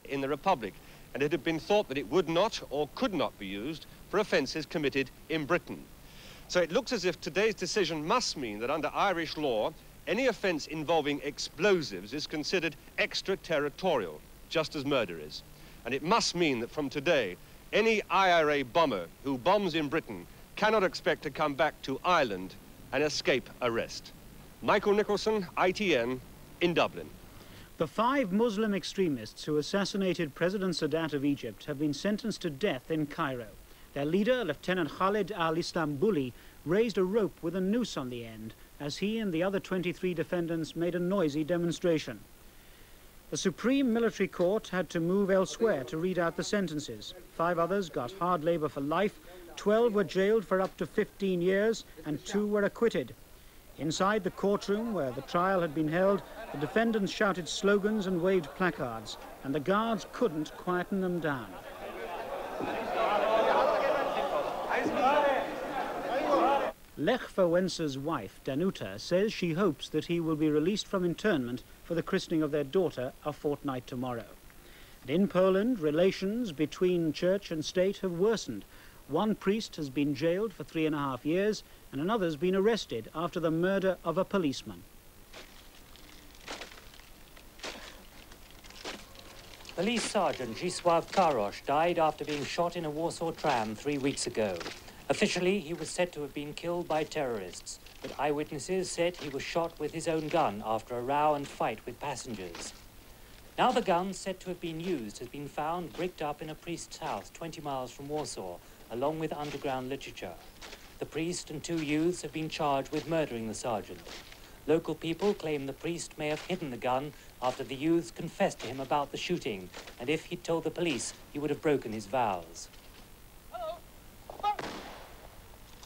in the Republic, and it had been thought that it would not or could not be used for offences committed in Britain. So it looks as if today's decision must mean that under Irish law, any offence involving explosives is considered extraterritorial, just as murder is. And it must mean that from today, any IRA bomber who bombs in Britain cannot expect to come back to Ireland and escape arrest. Michael Nicholson, ITN, in Dublin. The 5 Muslim extremists who assassinated President Sadat of Egypt have been sentenced to death in Cairo. Their leader, Lieutenant Khalid al-Istanbuli, raised a rope with a noose on the end as he and the other 23 defendants made a noisy demonstration. The Supreme Military Court had to move elsewhere to read out the sentences. 5 others got hard labor for life, 12 were jailed for up to 15 years, and 2 were acquitted. Inside the courtroom where the trial had been held, the defendants shouted slogans and waved placards, and the guards couldn't quieten them down. Lech Wałęsa's wife, Danuta, says she hopes that he will be released from internment for the christening of their daughter a fortnight tomorrow. And in Poland, relations between church and state have worsened. One priest has been jailed for 3.5 years, and another has been arrested after the murder of a policeman. Police Sergeant Zdzisław Karosz died after being shot in a Warsaw tram 3 weeks ago. Officially, he was said to have been killed by terrorists, but eyewitnesses said he was shot with his own gun after a row and fight with passengers. Now the gun said to have been used has been found bricked up in a priest's house 20 miles from Warsaw, along with underground literature. The priest and 2 youths have been charged with murdering the sergeant. Local people claim the priest may have hidden the gun after the youths confessed to him about the shooting, and if he'd told the police, he would have broken his vows.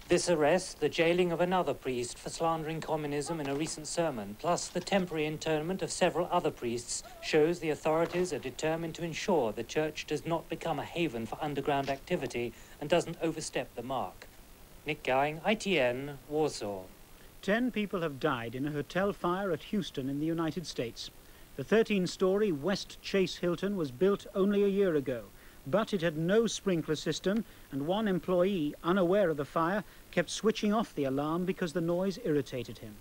This arrest, the jailing of another priest for slandering communism in a recent sermon, plus the temporary internment of several other priests, shows the authorities are determined to ensure the church does not become a haven for underground activity and doesn't overstep the mark. Nick Gowing, ITN, Warsaw. 10 people have died in a hotel fire at Houston in the United States. The 13-story West Chase Hilton was built only a year ago, but it had no sprinkler system, and one employee, unaware of the fire, kept switching off the alarm because the noise irritated him.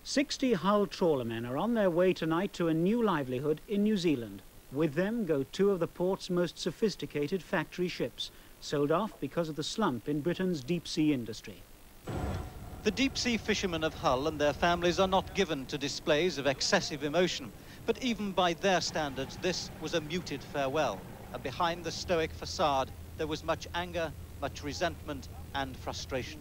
60 Hull trawlermen are on their way tonight to a new livelihood in New Zealand. With them go 2 of the port's most sophisticated factory ships, sold off because of the slump in Britain's deep-sea industry. The deep-sea fishermen of Hull and their families are not given to displays of excessive emotion, but even by their standards, this was a muted farewell. And behind the stoic facade, there was much anger, much resentment and frustration.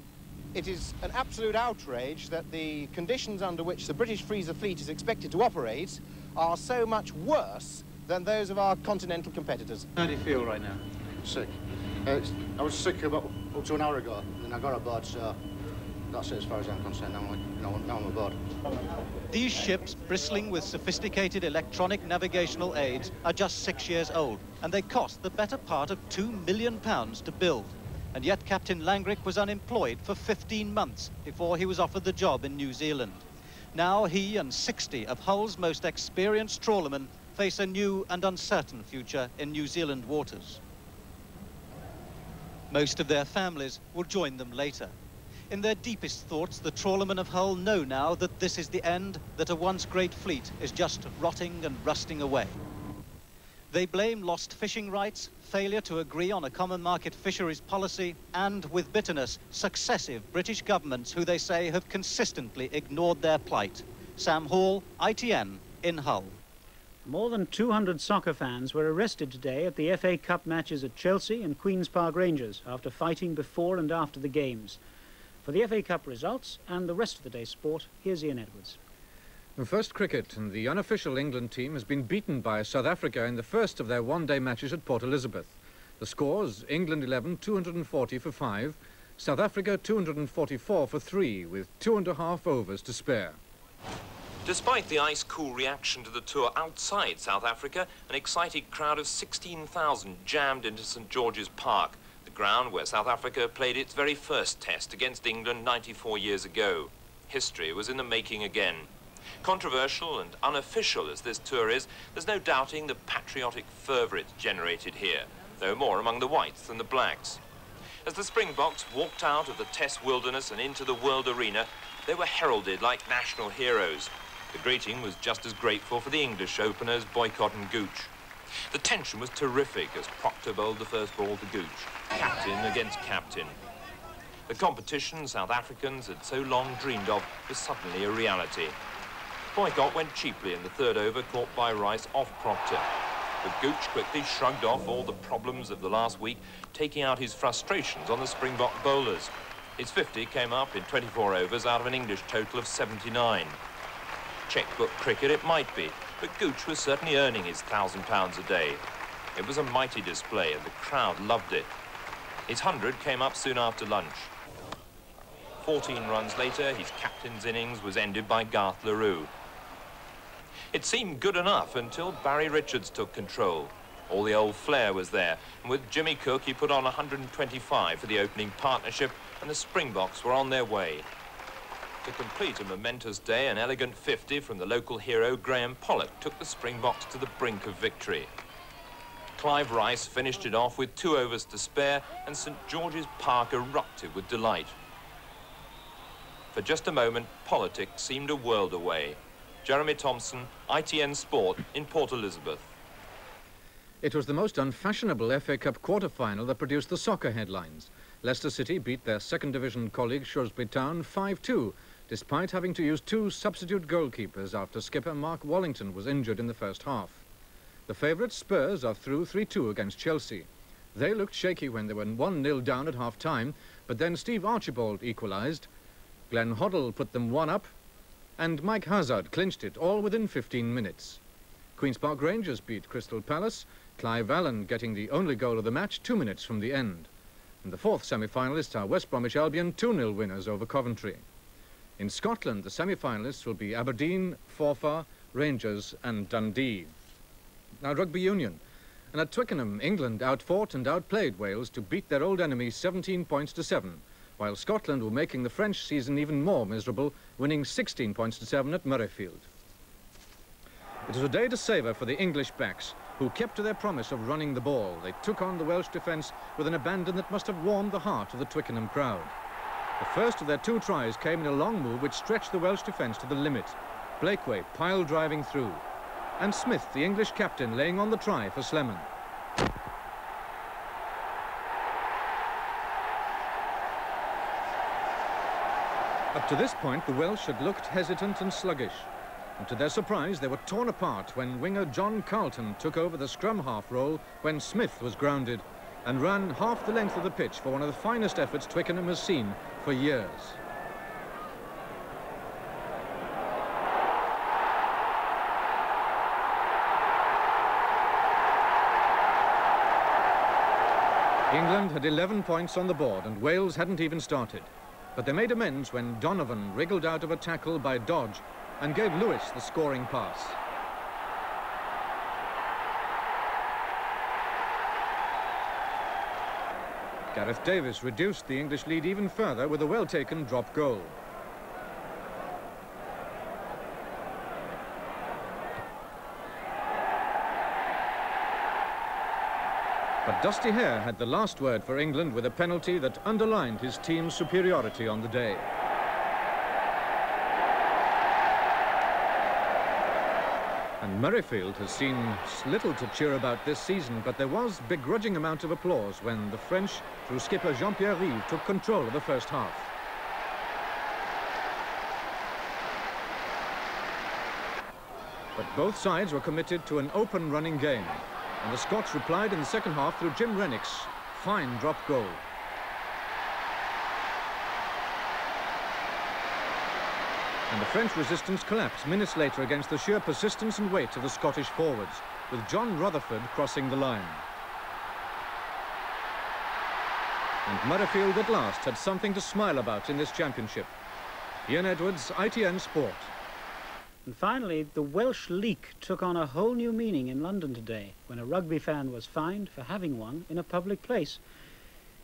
It is an absolute outrage that the conditions under which the British freezer fleet is expected to operate are so much worse than those of our continental competitors. How do you feel right now? Sick. I was sick about up to an hour ago, and I got aboard, so that's it as far as I'm concerned. Now I'm aboard. These ships, bristling with sophisticated electronic navigational aids, are just 6 years old, and they cost the better part of £2 million to build. And yet Captain Langrick was unemployed for 15 months before he was offered the job in New Zealand. Now he and 60 of Hull's most experienced trawlermen face a new and uncertain future in New Zealand waters. Most of their families will join them later. In their deepest thoughts, the trawlermen of Hull know now that this is the end, that a once great fleet is just rotting and rusting away. They blame lost fishing rights, failure to agree on a common market fisheries policy, and, with bitterness, successive British governments who they say have consistently ignored their plight. Sam Hall, ITN, in Hull. More than 200 soccer fans were arrested today at the FA Cup matches at Chelsea and Queen's Park Rangers after fighting before and after the games. For the FA Cup results and the rest of the day's sport, here's Ian Edwards. First cricket, and the unofficial England team has been beaten by South Africa in the first of their one-day matches at Port Elizabeth. The scores: England 11, 240 for 5, South Africa 244 for 3, with 2.5 overs to spare. Despite the ice-cool reaction to the tour outside South Africa, an excited crowd of 16,000 jammed into St George's Park, the ground where South Africa played its very first test against England 94 years ago. History was in the making again. Controversial and unofficial as this tour is, there's no doubting the patriotic fervour it's generated here, though more among the whites than the blacks. As the Springboks walked out of the Test wilderness and into the world arena, they were heralded like national heroes. The greeting was just as grateful for the English openers, Boycott and Gooch. The tension was terrific as Proctor bowled the first ball to Gooch, captain against captain. The competition South Africans had so long dreamed of was suddenly a reality. Boycott went cheaply in the third over, caught by Rice off Proctor. But Gooch quickly shrugged off all the problems of the last week, taking out his frustrations on the Springbok bowlers. His 50 came up in 24 overs out of an English total of 79. Checkbook cricket it might be, but Gooch was certainly earning his £1,000 a day. It was a mighty display and the crowd loved it. His 100 came up soon after lunch. 14 runs later, his captain's innings was ended by Garth LaRue. It seemed good enough until Barry Richards took control. All the old flair was there, and with Jimmy Cook he put on 125 for the opening partnership, and the Springboks were on their way. To complete a momentous day, an elegant 50 from the local hero Graham Pollock took the Springboks to the brink of victory. Clive Rice finished it off with 2 overs to spare, and St George's Park erupted with delight. For just a moment, politics seemed a world away. Jeremy Thompson, ITN Sport in Port Elizabeth. It was the most unfashionable FA Cup quarter-final that produced the soccer headlines. Leicester City beat their second division colleague Shrewsbury Town 5-2, despite having to use 2 substitute goalkeepers after skipper Mark Wallington was injured in the first half. The favourites Spurs are through 3-2 against Chelsea. They looked shaky when they were 1-0 down at half-time, but then Steve Archibald equalised, Glenn Hoddle put them 1 up, and Mike Hazard clinched it, all within 15 minutes. Queen's Park Rangers beat Crystal Palace, Clive Allen getting the only goal of the match 2 minutes from the end. And the fourth semi-finalists are West Bromwich Albion 2-0 winners over Coventry. In Scotland, the semi-finalists will be Aberdeen, Forfar, Rangers and Dundee. Now, rugby union. And at Twickenham, England outfought and outplayed Wales to beat their old enemy 17 points to 7, while Scotland were making the French season even more miserable, winning 16 points to 7 at Murrayfield. It was a day to savour for the English backs, who kept to their promise of running the ball. They took on the Welsh defence with an abandon that must have warmed the heart of the Twickenham crowd. The first of their 2 tries came in a long move which stretched the Welsh defence to the limit. Blakeway pile driving through, and Smith, the English captain, laying on the try for Sleman. Up to this point, the Welsh had looked hesitant and sluggish. And to their surprise, they were torn apart when winger John Carlton took over the scrum half role when Smith was grounded and ran half the length of the pitch for one of the finest efforts Twickenham has seen for years. England had 11 points on the board and Wales hadn't even started. But they made amends when Donovan wriggled out of a tackle by Dodge and gave Lewis the scoring pass. Gareth Davis reduced the English lead even further with a well-taken drop goal. But Dusty Hare had the last word for England with a penalty that underlined his team's superiority on the day. And Murrayfield has seen little to cheer about this season, but there was a begrudging amount of applause when the French, through skipper Jean-Pierre Rive, took control of the first half. But both sides were committed to an open running game, and the Scots replied in the second half through Jim Rennick's fine drop goal. And the French resistance collapsed minutes later against the sheer persistence and weight of the Scottish forwards, with John Rutherford crossing the line. And Murrayfield at last had something to smile about in this championship. Ian Edwards, ITN Sport. And finally, the Welsh leek took on a whole new meaning in London today when a rugby fan was fined for having one in a public place.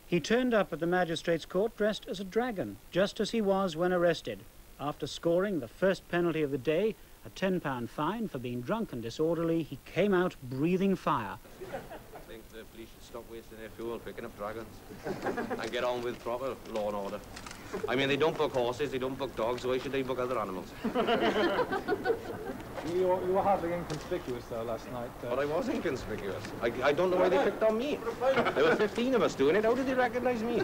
He turned up at the magistrate's court dressed as a dragon, just as he was when arrested. After scoring the first penalty of the day, a £10 fine for being drunk and disorderly, he came out breathing fire. I think the police should stop wasting their fuel picking up dragons and get on with proper law and order. I mean, they don't book horses, they don't book dogs, why should they book other animals? You were hardly inconspicuous, though, last night. But I was inconspicuous. I don't know why they picked on me. There were 15 of us doing it. How did they recognize me?